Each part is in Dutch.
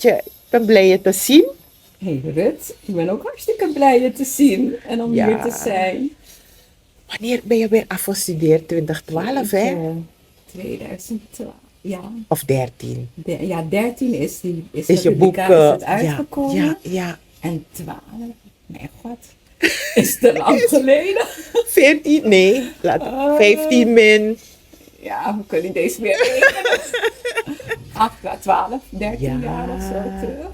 Ik ben blij je te zien. Hey Rut, ik ben ook hartstikke blij je te zien en om hier te zijn. Wanneer ben je weer afgestudeerd? 2012, hè? 2012, ja. Of 13? Ja, 13 is je boek uitgekomen. Ja. En 12, mijn god, is te lang geleden. 14, nee, 15 min. Ja, we kunnen deze weer rekenen. 12, 13 jaar of zo terug.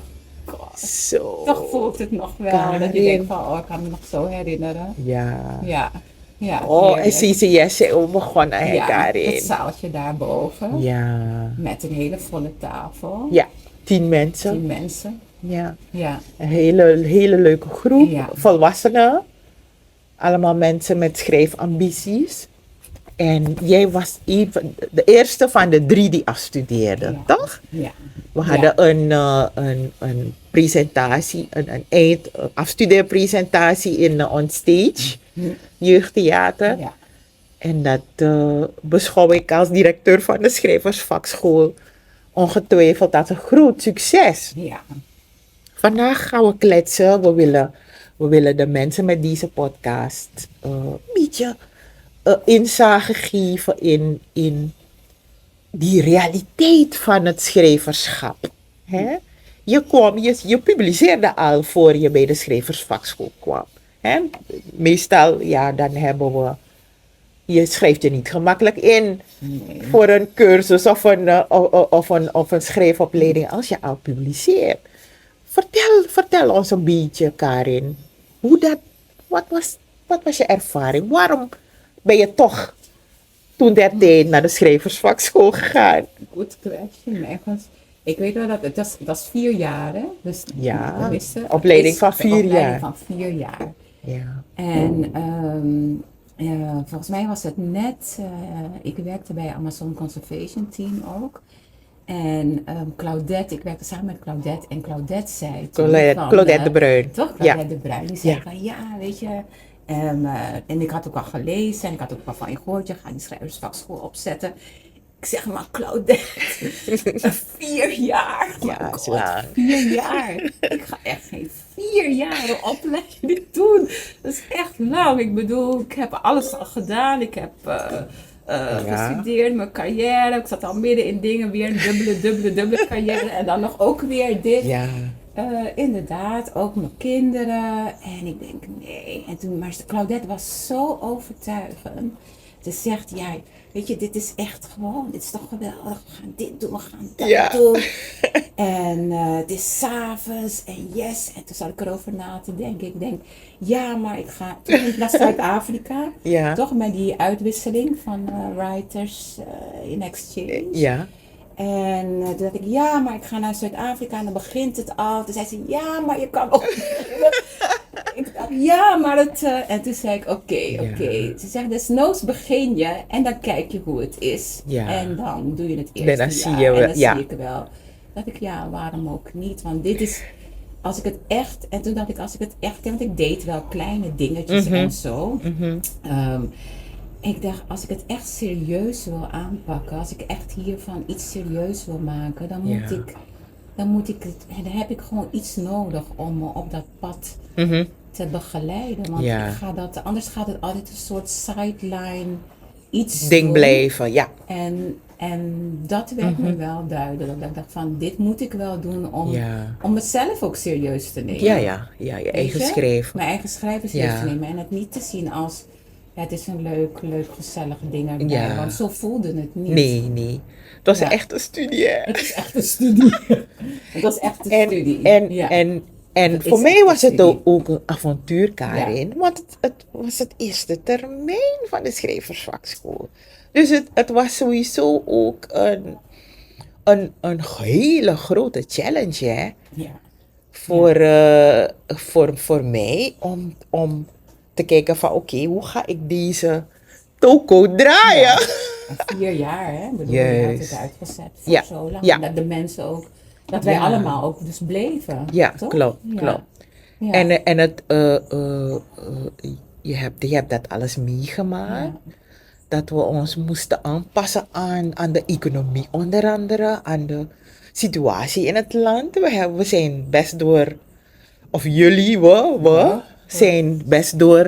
God. Zo. Toch voelt het nog wel Karin. dat je denkt van, oh, ik kan me nog zo herinneren. Ja. Ja, en zie ze Jesse ook begonnen, hè, Karin? het zaaltje daarboven. Ja. Met een hele volle tafel. Ja, 10 mensen. 10 mensen. Ja. Ja. Een hele leuke groep. Ja. Volwassenen. Allemaal mensen met schrijfambities. En jij was de eerste van de 3 die afstudeerden, toch? Ja. We hadden een presentatie, een afstudeerpresentatie in Onstage, jeugdtheater. Ja. En dat beschouw ik als directeur van de schrijversvakschool ongetwijfeld als een groot succes. Ja. Vandaag gaan we kletsen. We willen de mensen met deze podcast een beetje inzage geven in die realiteit van het schrijverschap. Hè? Je publiceerde al voor je bij de schrijversvakschool kwam. Hè? Meestal, dan hebben we... Je schrijft je niet gemakkelijk in voor een cursus of een schrijfopleiding als je al publiceert. Vertel ons een beetje, Karin. Wat was je ervaring? Waarom ben je toch toen der tijd naar de schrijversvakschool gegaan? Good question. Ik weet wel dat is 4 jaar, hè? Dus opleiding van 4 jaar. Opleiding van 4 jaar. Ja. En volgens mij was het net, ik werkte bij Amazon Conservation Team ook. En Claudette, ik werkte samen met Claudette en Claudette zei... Claudette de Bruin. Toch? Claudette de Bruin. Die zei van weet je... en ik had ook al gelezen en ik had ook al van je gehoord, je gaat die schrijversvakschool opzetten. Ik zeg maar Claudette, 4 jaar. Ja, is lang. 4 jaar. Ik ga echt geen 4 jaar een opleiding doen. Dat is echt lang. Ik bedoel, ik heb alles al gedaan. Ik heb gestudeerd, mijn carrière. Ik zat al midden in dingen, weer een dubbele carrière. En dan nog ook weer dit. Ja. Inderdaad, ook mijn kinderen. En ik denk, nee. En toen, maar Claudette was zo overtuigend. Ze zegt, weet je, dit is echt gewoon, dit is toch geweldig. We gaan dit doen, we gaan dat doen. En het is 's avonds en yes. En toen zat ik erover na te denken. Ik denk, maar ik ga... Toen ging ik naar Zuid-Afrika. Toch met die uitwisseling van writers in exchange. Ja. En toen dacht ik, maar ik ga naar Zuid-Afrika en dan begint het al. Toen zei ze, maar je kan ook. Ik dacht, maar het... En toen zei ik, oké. Ze zegt, desnoods begin je en dan kijk je hoe het is. Ja. En dan doe je het eerste dan zie jaar. je en dan zie ik wel Dat ik, ja, waarom ook niet? Want dit is, als ik het echt, en toen dacht ik, als ik het echt, want ik deed wel kleine dingetjes en zo. Ehm, ik dacht, als ik het echt serieus wil aanpakken, als ik echt hiervan iets serieus wil maken, dan moet Ja. dan heb ik gewoon iets nodig om me op dat pad te begeleiden. Want Ja. anders gaat het altijd een soort sideline iets Ding doen. blijven, ja. En dat werd me wel duidelijk. Dat ik dacht van, dit moet ik wel doen Ja. om mezelf ook serieus te nemen. Ja, je Weet eigen je? schrijven. Mijn eigen schrijven serieus Ja. te nemen. En het niet te zien als, ja, het is een leuk, gezellig ding erbij. Ja. Want zo voelde het niet. Nee. Het was Ja. een echte studie, hè. Het is echt een studie. Het was echt een studie. Ja. En Het voor is mij echt was een het studie. ook een avontuur, Karin. Want het was het eerste termijn van de schrijversvakschool. Dus het was sowieso ook een hele grote challenge, hè. Ja. Voor mij om te kijken van oké, hoe ga ik deze toko draaien? En 4 jaar, hè? Ik bedoel, je had het Juist. uitgezet voor Ja, zo lang. ja. En dat de mensen ook, dat wij Ja. allemaal ook dus bleven. Ja, toch? klopt. Ja. En het, je hebt dat alles meegemaakt. Dat we ons moesten aanpassen aan de economie, onder andere aan de situatie in het land. We zijn best door, of jullie, we zijn best door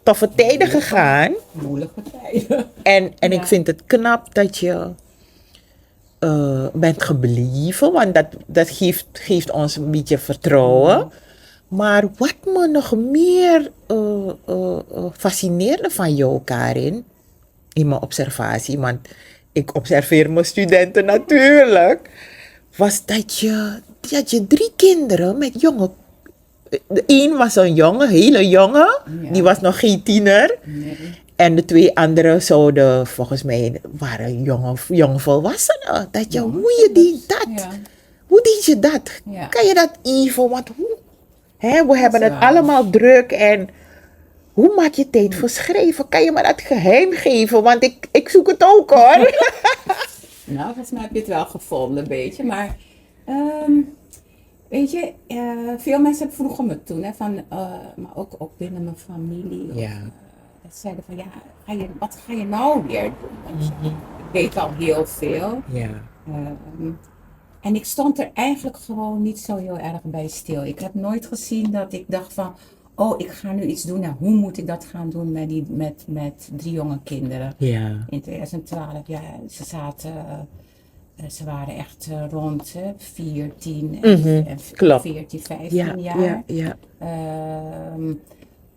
toffe tijden gegaan. Moeilijke tijden. En Ja. ik vind het knap dat je bent gebleven, want dat geeft ons een beetje vertrouwen. Maar wat me nog meer fascineerde van jou, Karin, in mijn observatie, want ik observeer mijn studenten natuurlijk, was dat je 3 kinderen met jonge. De een was een jonge, hele jonge, Ja. die was nog geen tiener. Nee. En de 2 anderen zouden volgens mij waren jonge volwassenen. Dat je, hoe je deed dat? Ja. Hoe deed je dat? Ja. Kan je dat even? Want we hebben het waar. allemaal druk en hoe maak je tijd voor schrijven? Kan je me dat geheim geven? Want ik zoek het ook hoor. Nou, volgens mij heb je het wel gevonden een beetje. Maar, weet je, veel mensen vroegen me toen, hè, van, maar ook binnen mijn familie. Ja. Dat zeiden van, ja, wat ga je nou weer doen? Want ik weet al heel veel. Ja. En ik stond er eigenlijk gewoon niet zo heel erg bij stil. Ik heb nooit gezien dat ik dacht van, oh, ik ga nu iets doen. Nou, hoe moet ik dat gaan doen met 3 jonge kinderen? Ja. In 2012, ja, ze waren echt rond 14 en Klopt. 14, 15 jaar. Ja.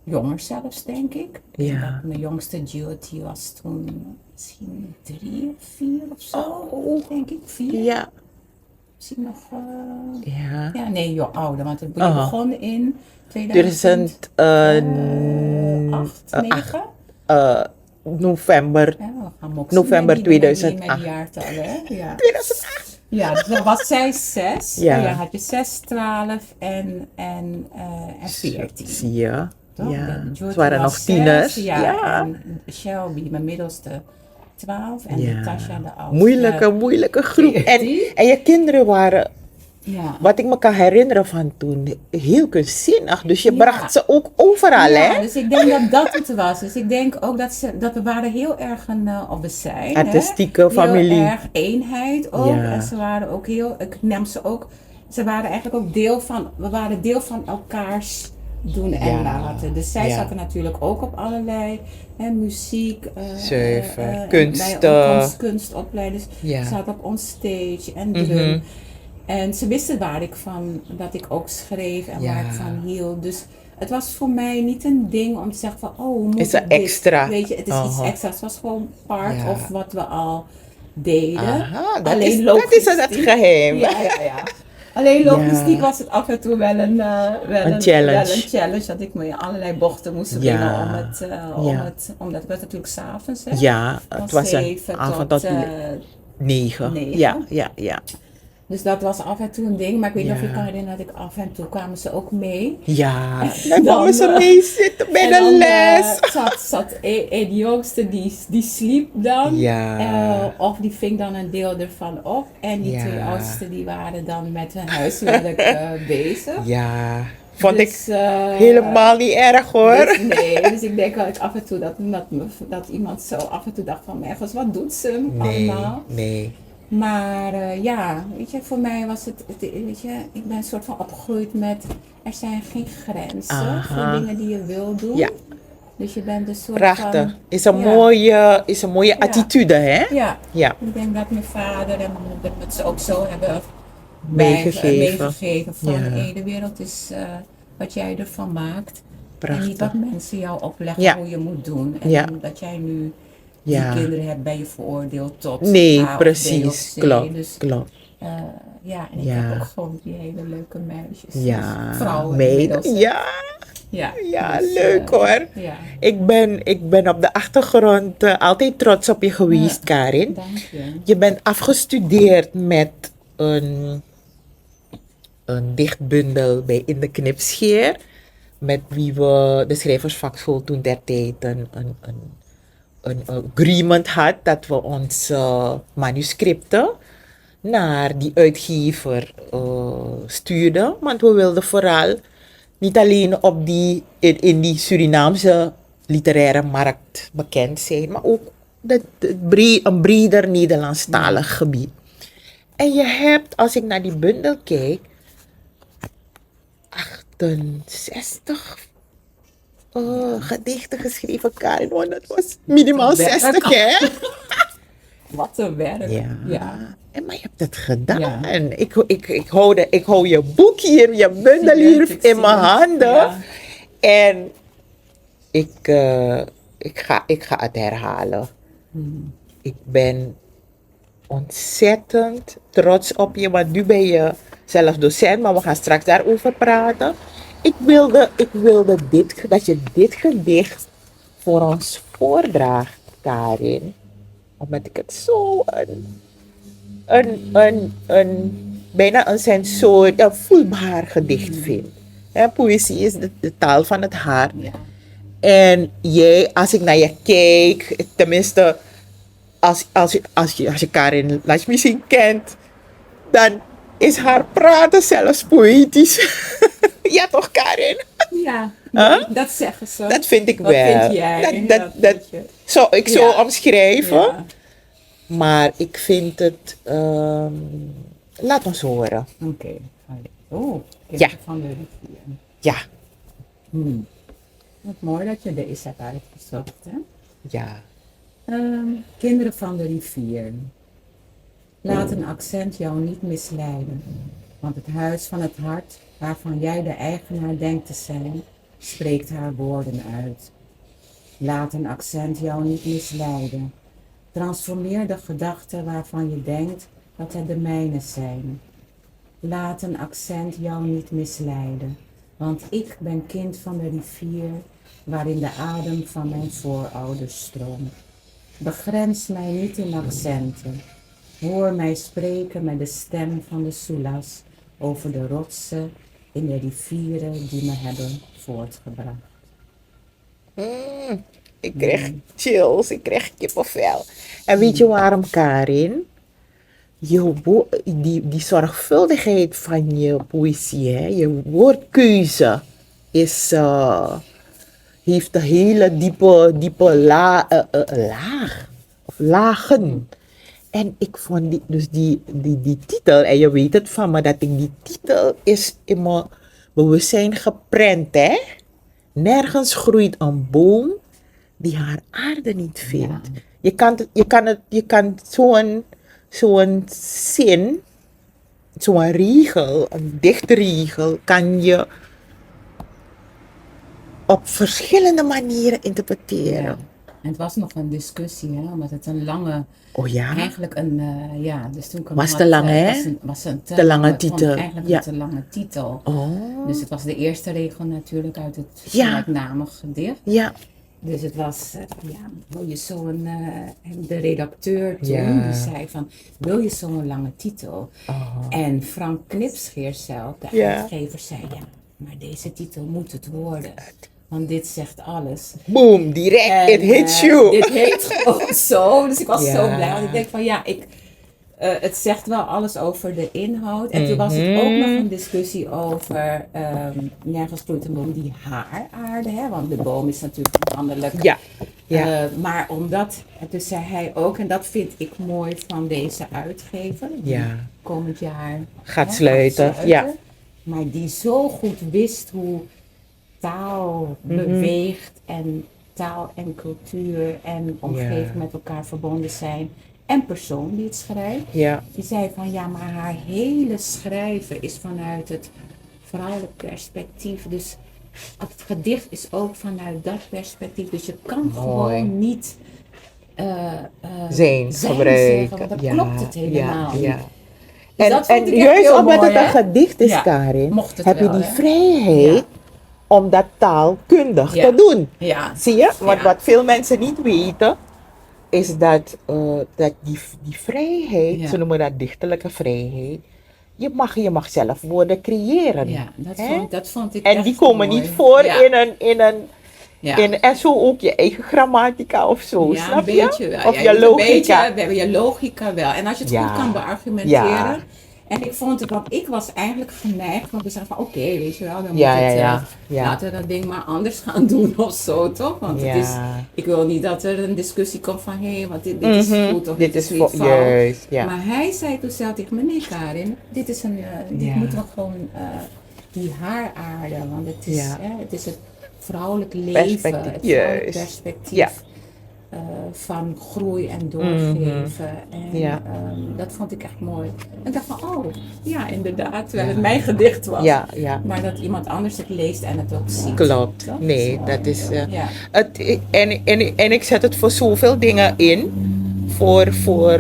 Jonger zelfs, denk ik. Ja. Mijn jongste Jude, die was toen misschien 3 of 4 of zo, denk ik. 4. Ja. Misschien nog... Ja. Ja, nee, ouder, want het Aha. begon in 2008, 9. November. Ja, we gaan moksen November met 2008. Met die jaartallen, hè? Ja. 2008. Ja, dus dan was zij 6. Ja. Ja, had je 6, 12 en 14. Zie je? Toch? Ja. De Jude Ze waren was nog tieners. 6, ja. En Shelby, mijn middelste, 12 en Natasha, de oudste. Moeilijke groep. 14. En je kinderen waren, Ja. wat ik me kan herinneren van toen, heel kunstzinnig. Dus je Ja. bracht ze ook overal, Ja, hè? dus ik denk dat dat het was. Dus ik denk ook dat we waren heel erg of we zijn, Artistieke hè? familie. Heel erg eenheid ook. Ja. En ze waren ook heel, ik nam ze ook, ze waren eigenlijk ook we waren deel van elkaars doen en Ja. laten. Dus zij Ja. zaten natuurlijk ook op allerlei muziek, Zuiver, bij kunsten. ons kunstopleiders. Ja. Ze zaten op onstage en drum. En ze wisten dat ik ook schreef en Ja. waar ik van hield. Dus het was voor mij niet een ding om te zeggen van, oh, hoe moet Is er ik dit? extra? Weet je, het is iets Aha. extra's. Het was gewoon part Ja. of wat we al deden. Aha, dat Alleen is het logistiek. geheim. Ja. Alleen logistiek Ja. was het af en toe wel een challenge. Wel een challenge. Dat ik me in allerlei bochten moest Ja. brengen omdat het werd natuurlijk 's avonds. Hè? Ja, Van het was een 7 avond tot 9. 9. negen. Ja. Dus dat was af en toe een ding. Maar ik weet niet of je Ja. kan herinneren dat ik af en toe kwamen ze ook mee. Ja, dan Dan, komen ze mee zitten bij en de dan les. zat de jongste, die sliep dan. Ja. Of die ving dan een deel ervan op. En die Ja. twee oudsten die waren dan met hun huiswerk bezig. Ja, vond ik Dus, helemaal niet erg hoor. dus nee, dus ik denk wel af en toe dat iemand zo af en toe dacht van ergens, wat doet ze Nee, allemaal? nee. Maar ja, weet je, voor mij was weet je, ik ben een soort van opgegroeid met, er zijn geen grenzen Aha. voor dingen die je wil doen. Ja. Dus je bent een soort Prachtig. van, Is een ja. mooie attitude, hè? Ja, Ja. ik denk dat mijn vader en mijn moeder het ze ook zo hebben Meegegeven. meegegeven van, Ja. hey, de wereld is wat jij ervan maakt. En niet Prachtig. wat mensen jou opleggen Ja. hoe je moet doen. En Ja. dat jij nu Ja. die kinderen hebt, ben je veroordeeld tot Nee, A of B precies. of C. Klopt, Dus, klopt. ja, en ik Ja. heb ook gewoon die hele leuke meisjes. Ja, Vrouwen meid. inmiddels. Ja, Ja, ja, dus, leuk hoor. Ja, Ik ben op de achtergrond altijd trots op je geweest, Karin. dank je. Je bent afgestudeerd met een, een dichtbundel bij In de Knipscheer. Met wie we de schrijversvakschool toen der tijd een agreement had dat we onze manuscripten naar die uitgever stuurden. Want we wilden vooral niet alleen in die Surinaamse literaire markt bekend zijn, maar ook een breder Nederlandstalig gebied. En je hebt, als ik naar die bundel kijk, 68 gedichten geschreven, Karin. Want dat was minimaal 60, hè? Wat een werk. Ja. Ja. En maar je hebt het gedaan. Ja. Ik hou je boek hier, je bundel hier Ik zie in mijn het. handen. Ja. En ik ga het herhalen. Ik ben ontzettend trots op je, want nu ben je zelf docent, maar we gaan straks daarover praten. Ik wilde dat je dit gedicht voor ons voordraagt, Karin. Omdat ik het zo bijna een sensoor, een voelbaar gedicht vind. Hè, poëzie is de taal van het hart. Ja. En jij, als ik naar je kijk, tenminste, als je Karin Lachmissin kent, dan is haar praten zelfs poëtisch. Ja toch, Karin? Ja, Huh? dat zeggen ze. Dat vind ik Wat wel. vind jij? Dat vind je. zou ik zo Ja. omschrijven. Ja. Maar ik vind het... laat ons horen. Oké. Oh, Ja. van de rivier. Ja, Wat mooi dat je deze hebt uitgezocht, hè? ja. Kinderen van de rivier. Laat een accent jou niet misleiden, want het huis van het hart, waarvan jij de eigenaar denkt te zijn, spreekt haar woorden uit. Laat een accent jou niet misleiden. Transformeer de gedachten waarvan je denkt dat het de mijne zijn. Laat een accent jou niet misleiden, want ik ben kind van de rivier waarin de adem van mijn voorouders stroomt. Begrens mij niet in accenten. Hoor mij spreken met de stem van de Sulas over de rotsen in de rivieren die me hebben voortgebracht. Ik krijg chills, ik krijg kippenvel. En weet je waarom, Karin? Die zorgvuldigheid van je poëzie, hè? Je woordkeuze heeft een hele diepe laag. Of lagen. En ik vond die titel, en je weet het van me, dat die titel is in mijn bewustzijn geprent, hè? Nergens groeit een boom die haar aarde niet vindt. Ja. Je kan zo'n zin, zo'n regel, een dichtregel, kan je op verschillende manieren interpreteren. Ja. En het was nog een discussie, hè, omdat het een lange, Oh ja? eigenlijk een, dus toen kwam Was het, te lang, hè? was een Te lange vond ik titel. eigenlijk Ja. een te lange titel. Oh, Dus het was de eerste regel natuurlijk uit het Ja. gelijknamig gedicht. ja. Dus het was, wil je zo'n, de redacteur toen, Ja. die zei van, wil je zo'n lange titel? Oh. En Frank Knipscheer zelf, de Ja. uitgever, zei, ja, maar deze titel moet het worden. Want dit zegt alles. Boom, direct, En, it hits you. Dit heet gewoon zo. Dus ik was Ja. zo blij. Want ik denk van ja, het zegt wel alles over de inhoud. En toen was het ook nog een discussie over nergens groeit een boom die haaraarde. Hè? Want de boom is natuurlijk mannelijk. Ja. Ja. Maar omdat, en toen zei hij ook, en dat vind ik mooi van deze uitgever. Die Ja. komend jaar Gaat sluiten. Ja. Maar die zo goed wist hoe taal beweegt en taal en cultuur en omgeving met elkaar verbonden zijn. En persoon die het schrijft. Ja. Die zei van ja, maar haar hele schrijven is vanuit het vrouwelijk perspectief. Dus het gedicht is ook vanuit dat perspectief. Dus je kan gewoon niet Zijn gebruiken. zeggen, want dan klopt het helemaal niet. Ja. Dus En, dat vond ik echt juist heel omdat mooi, het een hè? gedicht is, Ja, Karin, mocht het heb je wel, die hè? vrijheid Ja. om dat taalkundig Ja. te doen. Ja. Zie je? Want Ja. wat veel mensen niet weten, is dat die vrijheid, Ja. ze noemen dat dichterlijke vrijheid, je mag zelf woorden creëren. Ja, Hè? dat vond ik En echt die komen mooi. niet voor Ja. in een en zo ook je eigen grammatica of zo, Ja, snap een je? beetje wel. Of Ja, je moet logica. we hebben je logica wel. En als je het Ja. goed kan beargumenteren. Ja. En ik vond het, want ik was eigenlijk geneigd om te zeggen van oké, weet je wel, dan Ja, moet het, ja. laten we dat ding maar anders gaan doen of zo, toch? Want het is, ik wil niet dat er een discussie komt van hé, want dit is goed of dit is niet fout. juist, ja. Maar hij zei toen zelf tegen me, nee Karin, dit is dit Ja. moeten we gewoon, die haaraarde, want het is, Ja. het is het vrouwelijk leven, Perspectief, het vrouwelijk juist. perspectief. Ja. Van groei en doorgeven. En Ja. dat vond ik echt mooi. En ik dacht van, oh, ja, inderdaad, terwijl het mijn gedicht was. Ja, ja. Maar dat iemand anders het leest en het ook ziet. Klopt. Dat Nee, is mooi. dat is. Ja. En ik zet het voor zoveel dingen in.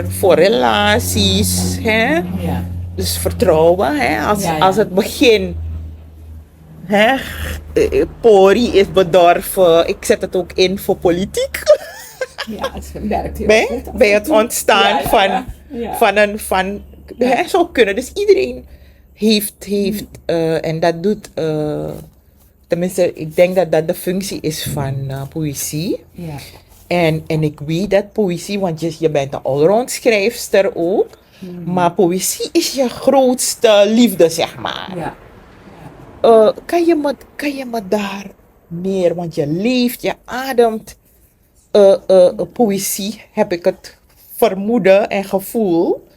Voor relaties. Hè? Ja. Dus vertrouwen. Hè? Ja. Als het begin. Hè? Pori is bedorven. Ik zet het ook in voor politiek. Ja, het werkt heel Bij, goed. bij het ontstaan Ja. van hè, zou kunnen. Dus iedereen heeft en dat doet, tenminste, ik denk dat dat de functie is van poëzie. Ja. En ik weet dat poëzie, want je bent een allround schrijfster ook, maar poëzie is je grootste liefde, zeg maar. Ja. Kan je me daar meer, want je leeft, je ademt poëzie, heb ik het vermoeden en gevoel.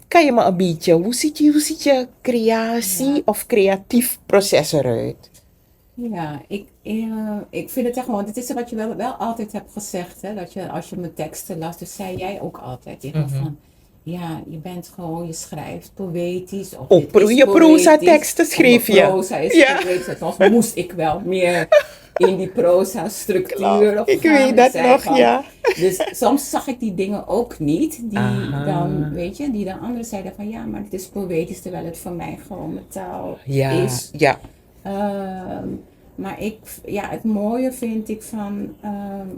Kan je me een beetje, hoe ziet je creatie of creatief proces eruit? Ja, ik vind het echt gewoon, dit is wat je wel altijd hebt gezegd, hè, dat je als je mijn teksten las, dus zei jij ook altijd tegen me van, ja, je bent gewoon, je schrijft poëtisch. Of Ook dit is je proza poëtisch, teksten schreef of je. mijn proza is Ja. poëtisch, soms moest ik wel meer in die proza structuur. Of Ik gaan. weet dat zei nog, van- ja. Dus soms zag ik die dingen ook niet, die Aha. dan, weet je, die dan anderen zeiden van, ja, maar het is poëtisch, terwijl het voor mij gewoon mijn taal Ja, is. ja. Maar het mooie vind ik van,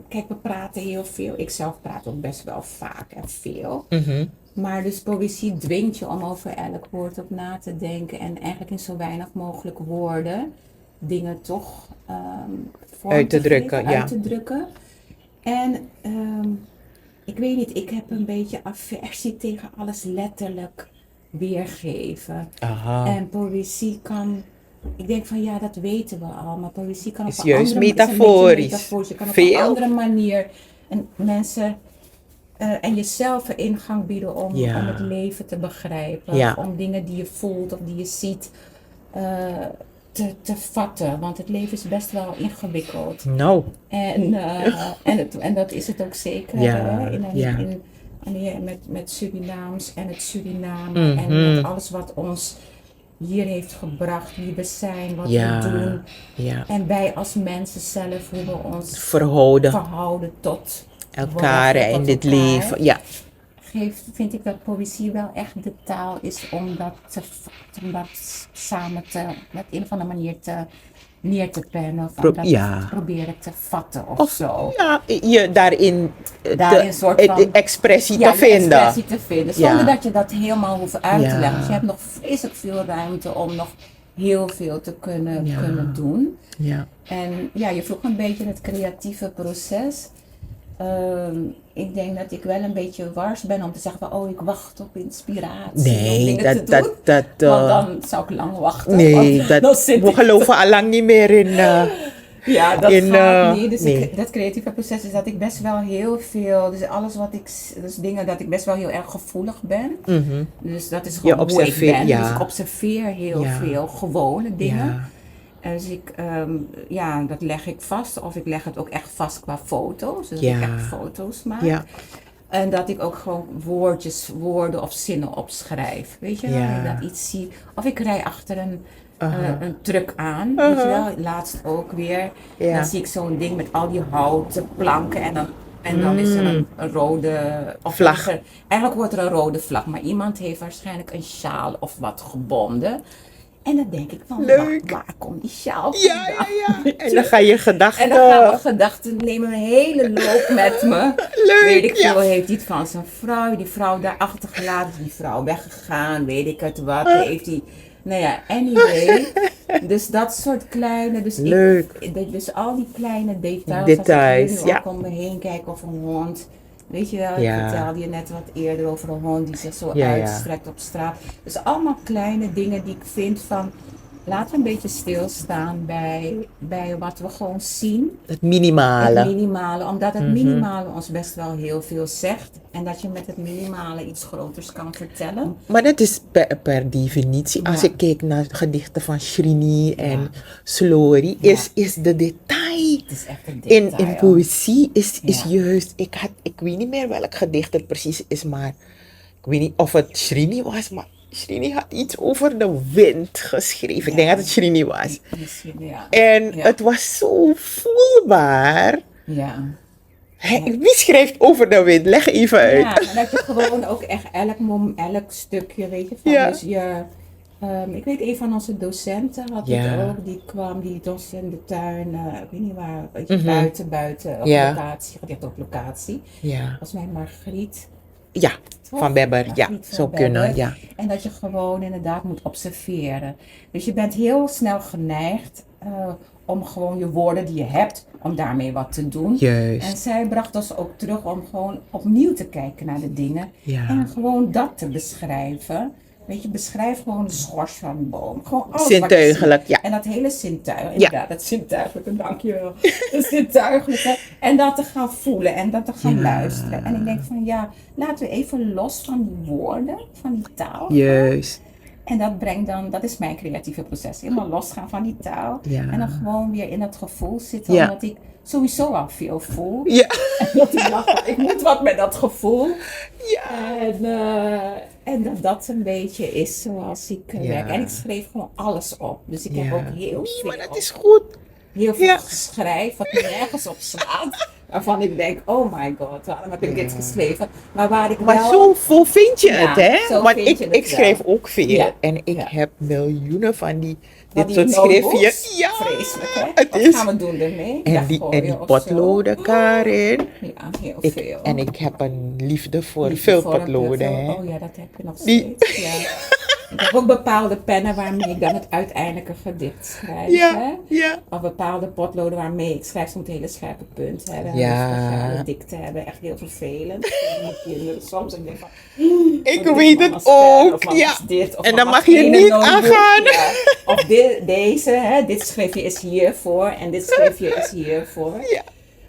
kijk, we praten heel veel. Ik zelf praat ook best wel vaak en veel. Mhm. Maar dus poëzie dwingt je om over elk woord op na te denken. En eigenlijk in zo weinig mogelijk woorden dingen toch vorm Uit te drukken, geven, ja. uit te drukken. En ik weet niet, ik heb een beetje aversie tegen alles letterlijk weergeven. Aha. En poëzie kan, ik denk van ja, dat weten we al, maar poëzie kan Is op een juist andere manier, metaforisch. Je kan op Veel. een andere manier en mensen en jezelf een ingang bieden om het leven te begrijpen. Ja. Om dingen die je voelt of die je ziet te vatten. Want het leven is best wel ingewikkeld. Nou, En dat is het ook zeker. Ja, Hè? Met Surinaams en het Suriname. En met alles wat ons hier heeft gebracht. Wie we zijn, wat we doen. ja. En wij als mensen zelf, hoe we ons Verhouden tot elkaar tot in dit elkaar. leven. Ja. Vind ik dat poëzie wel echt de taal is om dat samen met een of andere manier te neer te pennen of Pro- dat ja. proberen te vatten of Of zo. ja, je daarin Daarin een soort van expressie ja, te je vinden. expressie te vinden. Ja. Zonder dat je dat helemaal hoeft uit te Ja. leggen. Dus je hebt nog vreselijk veel ruimte om nog heel veel te kunnen, Ja. kunnen doen. Ja. En ja, je vroeg een beetje het creatieve proces. Ik denk dat ik wel een beetje wars ben om te zeggen van, oh, ik wacht op inspiratie om Nee, dingen te doen. Want dan zou ik lang wachten. nee, want dan zit we ik geloven al lang niet meer in. Ja, dat in, gaat niet. Dus nee. dat creatieve proces is dat ik best wel heel veel, dus alles wat ik, dus dingen dat ik best wel heel erg gevoelig ben. Mhm. Dus dat is Je gewoon hoe ik observeert, ben. ja. Dus ik observeer heel Ja. veel gewone dingen. Ja. En dus ik, ja, dat leg ik vast. Of ik leg het ook echt vast qua foto's. Dus Ja. dat ik echt foto's maak. Ja. En dat ik ook gewoon woorden of zinnen opschrijf. Weet je wel? Ja. Dat ik iets zie. Of ik rij achter Aha. een truck aan. Weet je wel? Laatst ook weer. Ja. Dan zie ik zo'n ding met al die houten planken. En dan is er een rode of Vlag. Eigenlijk wordt er een rode vlag. Maar iemand heeft waarschijnlijk een sjaal of wat gebonden. En dan denk ik van, Leuk. waar komt die sjaal Ja, vandaan? ja, ja. En dan ga je gedachten. En dan gaan mijn gedachten nemen een hele loop met me. Leuk, Weet ik ja. veel, heeft hij het van zijn vrouw, die vrouw daar achtergelaten, is die vrouw weggegaan, weet ik het wat, heeft hij... Nou ja, anyway. Dus dat soort kleine, dus, Leuk. dus al die kleine details. Details, als ik nu ja. ook om me heen kijk of een hond. Weet je wel, Ja. ik vertelde je net wat eerder over een hond die zich zo Ja, ja. uitstrekt op straat. Dus allemaal kleine dingen die ik vind van, laten we een beetje stilstaan bij wat we gewoon zien. Het minimale. Het minimale, omdat het minimale ons best wel heel veel zegt. En dat je met het minimale iets groters kan vertellen. Maar dat is per definitie. Als Ja. ik kijk naar gedichten van Srini en Slori, is de detail Het is echt een in detail. poëzie is Ja. juist. Ik weet niet meer welk gedicht het precies is, maar ik weet niet of het Srini was, maar Srini had iets over de wind geschreven. Ik denk dat het Srini was. Misschien, ja. En Ja. het was zo voelbaar. Ja. Wie schrijft over de wind? Leg even uit. Ja, en dat je gewoon ook echt elk stukje, weet je, van Ja. dus je... ik weet, een van onze docenten had Ja. het ook, die kwam, die was in de tuin, ik weet niet waar, weet je, buiten, op Ja. locatie, gedicht op locatie. Ja, Volgens mij Margriet. ja, Toch? van Webber. Ja, Margriet van zou Webber. kunnen. Ja. En dat je gewoon inderdaad moet observeren. Dus je bent heel snel geneigd om gewoon je woorden die je hebt, om daarmee wat te doen. Juist. En zij bracht ons ook terug om gewoon opnieuw te kijken naar de dingen. Ja. En gewoon dat te beschrijven. Weet je, beschrijf gewoon de schors van een boom. Gewoon alles Zintuigelijk, wat je ziet. ja. En dat hele zintuig, inderdaad, dat zintuigelijke, dankjewel. Het zintuigelijke. En dat te gaan voelen en dat te gaan Ja. luisteren. En ik denk van ja, laten we even los van die woorden, van die taal. Juist. En dat brengt dan, dat is mijn creatieve proces. Helemaal losgaan van die taal. Ja. En dan gewoon weer in dat gevoel zitten. Ja. Omdat ik sowieso al veel voel. Ja. En dat ik dacht, ik moet wat met dat gevoel. Ja. En dat een beetje is zoals ik Ja. werk. En ik schreef gewoon alles op. Dus ik heb Ja. ook heel Nee, veel, maar dat is goed. heel veel Ja. geschreven wat nergens op slaat. Waarvan ik denk, oh my god, waarom heb ik dit geschreven? Maar waar ik Maar wel... zo vind je Ja, het, hè? zo Want vind je het ik schrijf wel. ook veel. Ja. En ik Ja. heb miljoenen van dit die soort schriftjes. notebooks, Ja, vreselijk, hè? het Wat is. gaan we doen ermee? En die Weggooien of potloden, zo? Karin. Ja, heel Ik, veel. en ik heb een liefde voor Liefde voor een vulpotloden, puzzle. hè? Oh ja, dat heb je nog Die- steeds. Ja. Ik heb ook bepaalde pennen waarmee ik dan het uiteindelijke gedicht schrijf. Ja, Hè? ja. Of bepaalde potloden waarmee ik schrijf. Ze moeten een hele scherpe punt hebben. Ja. Een speciale dikte hebben. Echt heel vervelend. Soms denk ik van... Ik wat is weet mama's het pen? ook, Of mama's ja. dit, of En dan mama's mag je ene niet notebook. aangaan. Ja. Of deze, hè, dit schriftje is hiervoor en dit schriftje is hiervoor. Ja.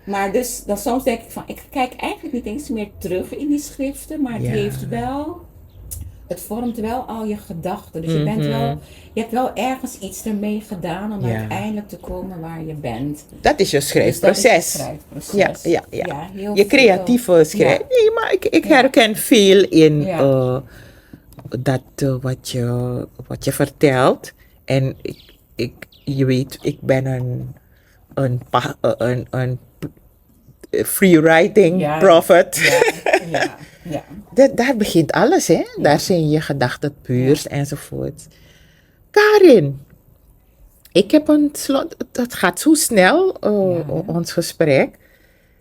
Maar dus dan soms denk ik van, ik kijk eigenlijk niet eens meer terug in die schriften, maar het Ja. heeft wel, het vormt wel al je gedachten. Dus je bent wel, je hebt wel ergens iets ermee gedaan om Ja. uiteindelijk te komen waar je bent. Dat is je Dus dat is schrijfproces. het schrijfproces. Ja, ja, ja. heel Je creatieve schrijf. Ja. Nee, maar ik herken veel in Ja. dat wat je vertelt. En je weet, ik ben een free writing Ja. prophet. Ja. Daar begint alles, hè? Daar zijn je gedachten puurs enzovoort. Karin, Ik heb een slot, dat gaat zo snel, Ja. ons gesprek.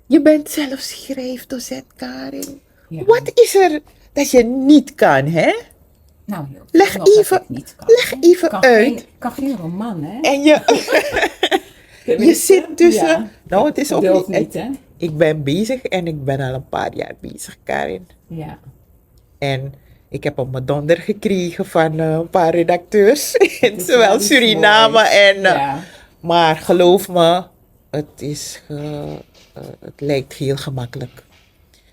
Je bent zelf schrijfdocent, Karin. Ja. Wat is er dat je niet kan, hè? Nou, heel Leg veel nog dat even- ik niet kan. leg hè. even kan uit. kan geen roman, hè? En je, je Tenminste, zit tussen. ja. Nou, het is ook Durf niet. niet, hè? Ik ben bezig en ik ben al een paar jaar bezig, Karin. Ja. En ik heb op mijn donder gekregen van een paar redacteurs in Het is zowel wel iets Suriname moois. en. Ja. Maar geloof me, het lijkt heel gemakkelijk.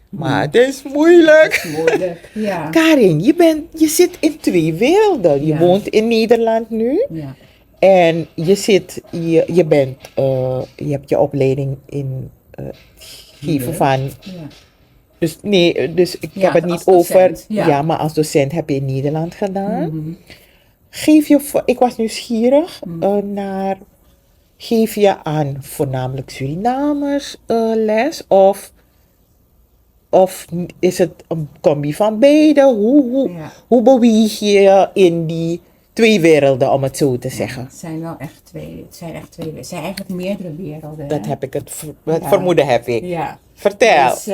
Maar het is moeilijk. Moeilijk. Ja. Karin, je zit in twee werelden. Je Ja. woont in Nederland nu. Ja. En je hebt je opleiding in geven Hier. van. Ja. Dus ik Ja, heb het als niet over. docent, ja. Maar als docent heb je in Nederland gedaan. Mhm. Ik was nieuwsgierig geef je aan voornamelijk Surinamers les of is het een combi van beide? Ja. Hoe beweeg je in die twee werelden, om het zo te zeggen? Het zijn wel echt twee. Het zijn echt twee. Het zijn eigenlijk meerdere werelden. Dat hè? heb ik het Ja. vermoeden heb ik. Ja. Vertel. Dus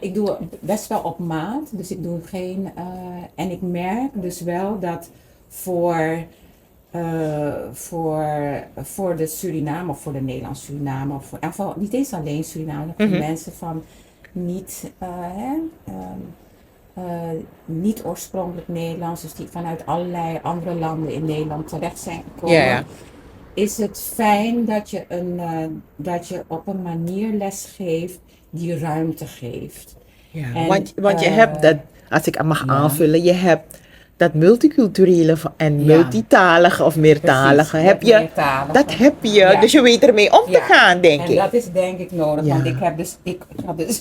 ik doe best wel op maat. Dus ik doe geen. En ik merk dus wel dat voor, voor de Suriname of voor de Nederlandse Suriname, of voor, in ieder geval niet eens alleen Suriname, voor mensen van niet, niet oorspronkelijk Nederlands, dus die vanuit allerlei andere landen in Nederland terecht zijn gekomen. Ja. Is het fijn dat je op een manier les geeft die ruimte geeft. Ja, En, want je hebt dat, als ik mag ja. aanvullen, je hebt dat multiculturele en Ja. multitalige of meertalige. Precies, Heb dat je, meertalige. dat heb je, Ja. dus je weet ermee om te Ja. gaan, denk En ik. dat is denk ik nodig, Ja. want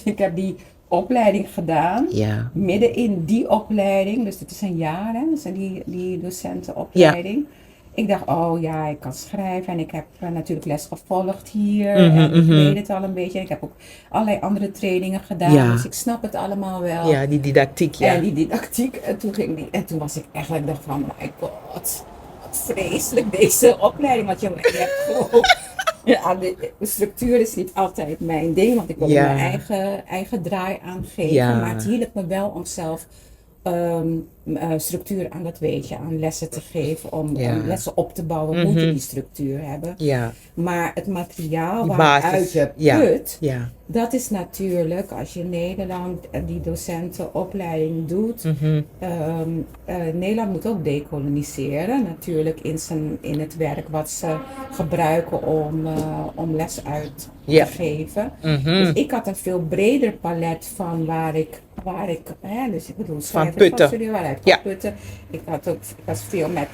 ik heb die opleiding gedaan. Ja. Midden in die opleiding, dus het is een jaar, hè, dus die docentenopleiding. Ik dacht, oh ja, ik kan schrijven en ik heb natuurlijk les gevolgd hier en ik weet het al een beetje. En ik heb ook allerlei andere trainingen gedaan, Ja. dus ik snap het allemaal wel. Ja, die didactiek, ja. En die didactiek, en toen was ik eigenlijk, ik dacht van, my god, wat vreselijk deze opleiding, want je hebt gewoon, ja, de structuur is niet altijd mijn ding, want ik wil Ja. mijn eigen draai aangeven, Ja. maar het hielp me wel om zelf structuur aan dat weetje, aan lessen te geven, om Ja. lessen op te bouwen, moeten die structuur hebben. Ja, Maar het materiaal die waaruit basis. je Ja. put, Ja. dat is natuurlijk, als je in Nederland die docentenopleiding doet. Nederland moet ook decoloniseren, natuurlijk, in het werk wat ze gebruiken om les uit Ja. te geven. Mhm. Dus ik had een veel breder palet van waar ik dus ik bedoel, schrijvers putten. studie, waaruit Ja. putten. Ik was veel met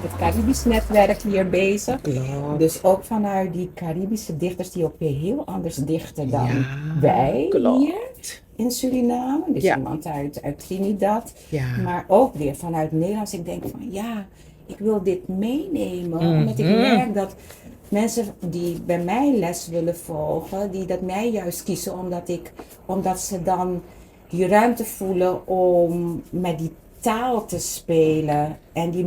het Caribisch netwerk hier bezig. Klopt. Dus ook vanuit die Caribische dichters die ook weer heel anders dichten dan Ja, wij klopt. hier in Suriname. Dus Ja. iemand uit Trinidad. Ja. Maar ook weer vanuit Nederlands. Ik denk van ja, ik wil dit meenemen. Mhm. Omdat ik merk dat mensen die bij mij les willen volgen, die dat mij juist kiezen omdat ze dan die ruimte voelen om met die taal te spelen. En die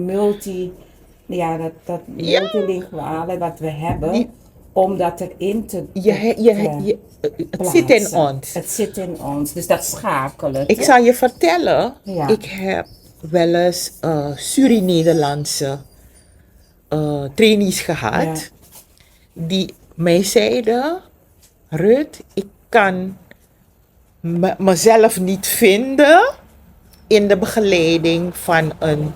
dat Ja. multilinguale wat we hebben, Die- om dat erin te Het zit in plaatsen. ons. Het zit in ons, dus dat schakelen. Ik zal je vertellen, Ja. ik heb wel eens Suri-Nederlandse trainees gehad, die mij zeiden, Ruud, ik kan mezelf niet vinden in de begeleiding van een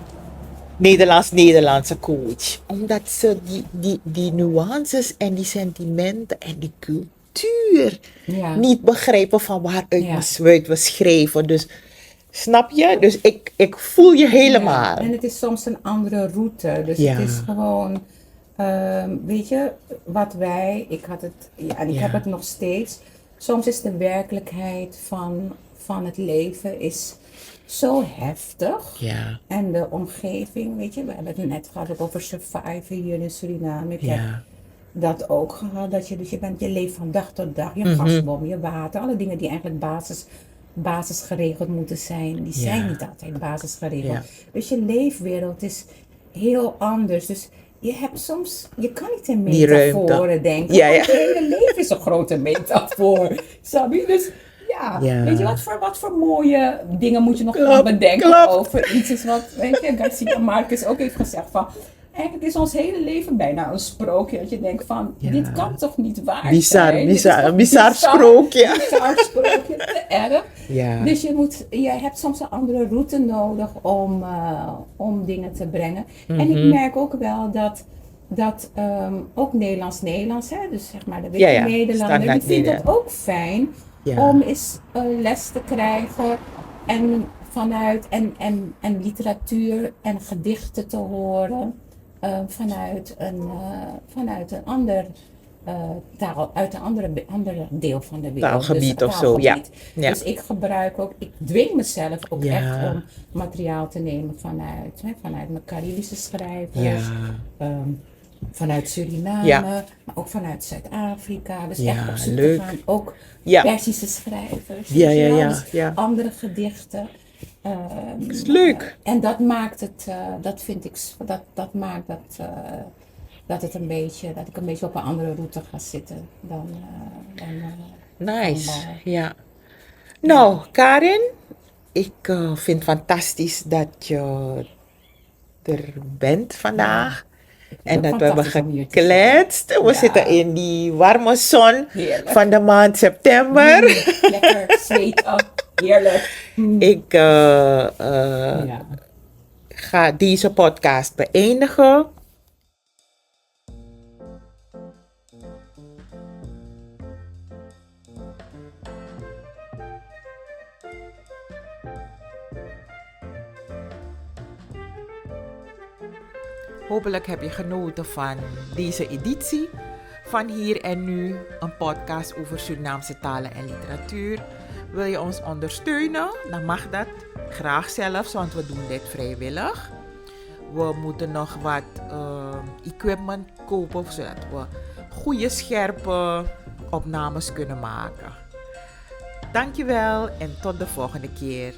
Nederlandse coach. Omdat ze die nuances en die sentimenten en die cultuur Ja. niet begrijpen van waaruit Ja. we schreven. Dus snap je? Dus ik voel je helemaal. Ja, en het is soms een andere route. Dus Ja. het is gewoon, weet je, ik had het, ja, en ik Ja. heb het nog steeds. Soms is de werkelijkheid van het leven is zo heftig. Ja, En de omgeving, weet je, we hebben het net gehad ook over surviven hier in Suriname. Ik heb ja, dat ook gehad, dat je leeft van dag tot dag. Je gasbom, je water, alle dingen die eigenlijk basis geregeld moeten zijn, die zijn Ja. niet altijd basis geregeld. Ja. Dus je leefwereld is heel anders. Dus je hebt soms, je kan niet in Die ruimte. metaforen denken. Ja, ja. Want je hele leven is een grote metafoor. Snap je? Dus ja, Ja. weet je wat voor mooie dingen moet je nog gaan Klopt, bedenken klopt. over iets is wat, weet je, Garcia Marquez ook heeft gezegd van, eigenlijk is ons hele leven bijna een sprookje. Dat je denkt van, Ja. dit kan toch niet waar Bizar, zijn? Dit is toch bizar sprookje. Bizar sprookje, te erg. Ja. Dus je hebt soms een andere route nodig om dingen te brengen. En ik merk ook wel dat ook Nederlands, hè, dus zeg maar de witte Ja, ja, Nederlander, standaard die vindt het Nederland. ook fijn Ja. om eens les te krijgen en en literatuur en gedichten te horen vanuit een ander taal, uit een andere deel van de wereld. Taalgebied Dus of zo, ja. taalgebied. Ja. Dus ik dwing mezelf ook Ja. echt om materiaal te nemen vanuit mijn Caribische schrijvers, vanuit Suriname, Ja. maar ook vanuit Zuid-Afrika. Dus Ja, echt op zoek leuk. te gaan, ook Ja. Persische schrijvers. Ja, weet je ja, wel? ja, Dus ja. andere gedichten. Is leuk. En dat maakt het, dat vind ik, dat maakt dat ik een beetje op een andere route ga zitten dan. Nice. Vandaar. Ja. Nou, Karin, ik vind het fantastisch dat je er bent vandaag. En ook dat we hebben fantastisch om hier te gekletst. We Ja. zitten in die warme zon Heerlijk. van de maand september. Lekker zweten, heerlijk. Ik Ja. ga deze podcast beëindigen. Hopelijk heb je genoten van deze editie van Hier en Nu, een podcast over Surinaamse talen en literatuur. Wil je ons ondersteunen? Dan mag dat graag zelfs, want we doen dit vrijwillig. We moeten nog wat equipment kopen, zodat we goede, scherpe opnames kunnen maken. Dankjewel en tot de volgende keer.